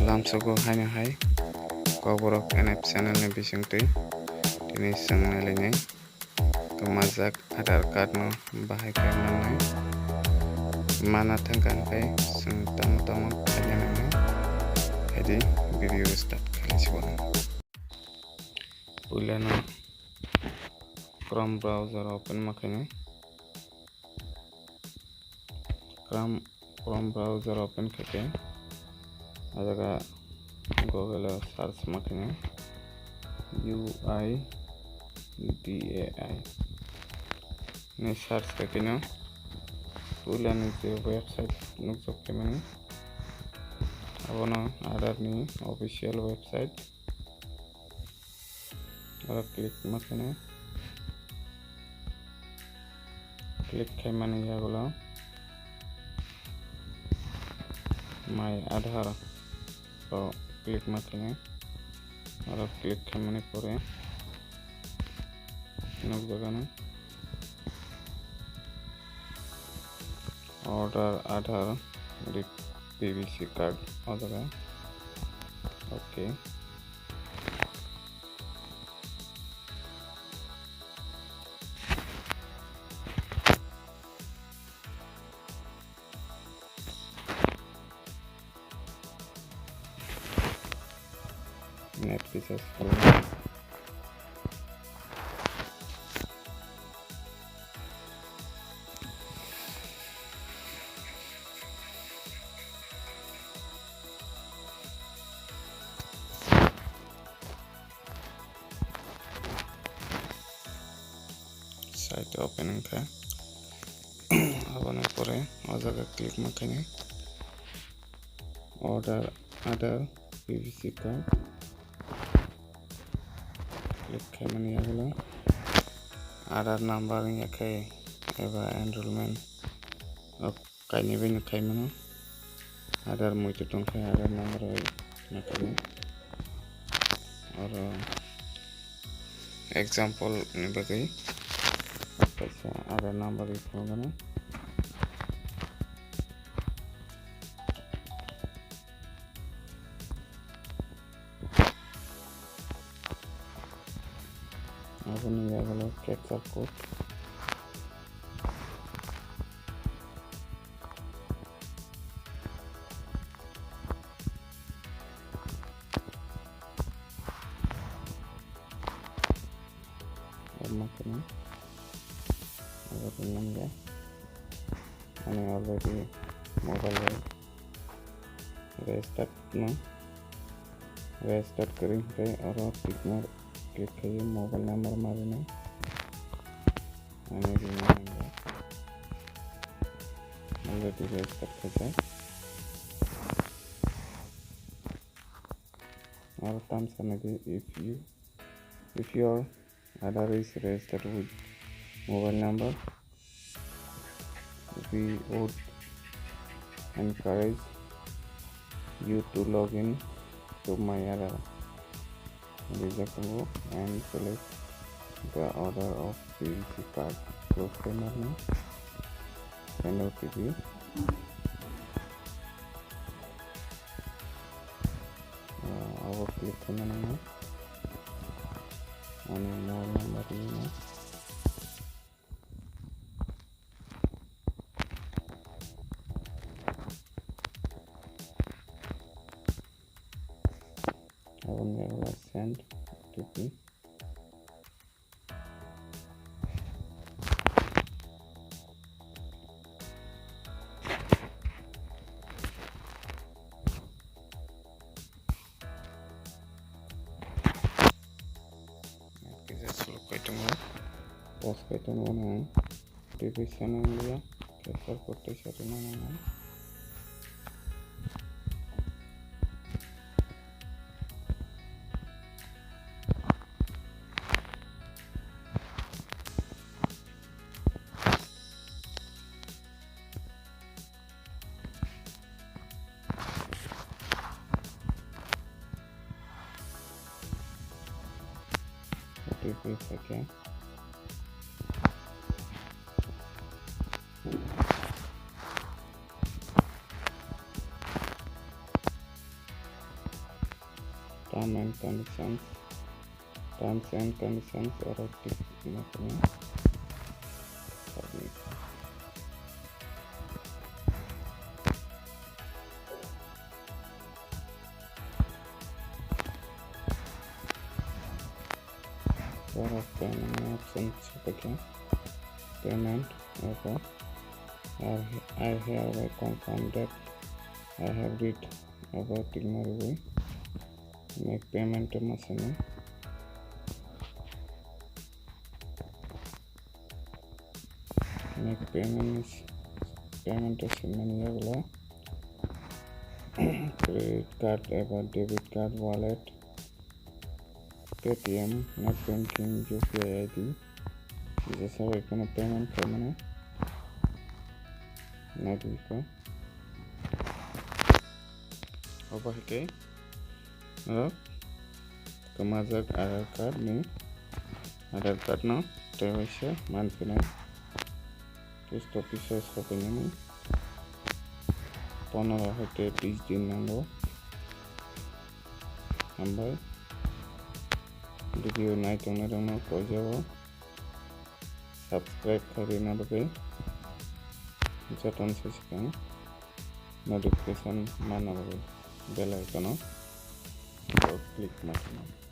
Lamsugo haino hai Kokborok NF channel ni bisingtwi tini sang nalainai Kwmajak Aadhar Card no bahai khai manai mana thangkang khai sung tamo khaina nangnai haidi video start khaisibo puilano Chrome browser open makhainai Chrome browser open khaike ajaga Google search makhainai UIDAI ni search kakino puilani je website nukjokte mani abono Aadhar ni official website ora click makhainai click khaimani yagulo my Aadhar so click makhainai ora click khaimani pore nukjagano order Aadhar with PVC card ojaga okay net pieces full site opening ka abone pore ojaga click makhainai order Aadhar PVC card click khaimani yagulo Aadhar number yakai eba enrollment kaini bini khaimano Aadhar muitu tongkhai Aadhar number nakai oro example ni bagai kaisa Aadhar number ikhogano abone yagulo capture code makanya agak ya ini already mobile restart restart kering hai और पिकनर click करिए mobile number मारना आने की already restart कर जाए और terms and if your Aadhar is registered with mobile number, we would encourage you to log in to my Aadhar and select the order of PVC card. Close camera now. Send OTP. Our click camera now. And mobile number now. I will never send OTP. Post item one division area capture করতে সাথে না OTP থেকে terms and conditions or click submit. For payment options payment okay. I have confirmed that I have read about tomorrow. Make payment machine. Make payment is many credit card ever debit card wallet Paytm net banking UPI ID is a sorry payment for money not equal over here Kwmajak Aadhar Card Aadhar Card no Tewasha Manpina Post Office Opening 15 হতে 30 দিন number video নাই তোমরা কই যাব subscribe করে না দেবে যতন সিস্টেম নোটিফিকেশন মানাবে বেল আইকন ক্লিক মারুন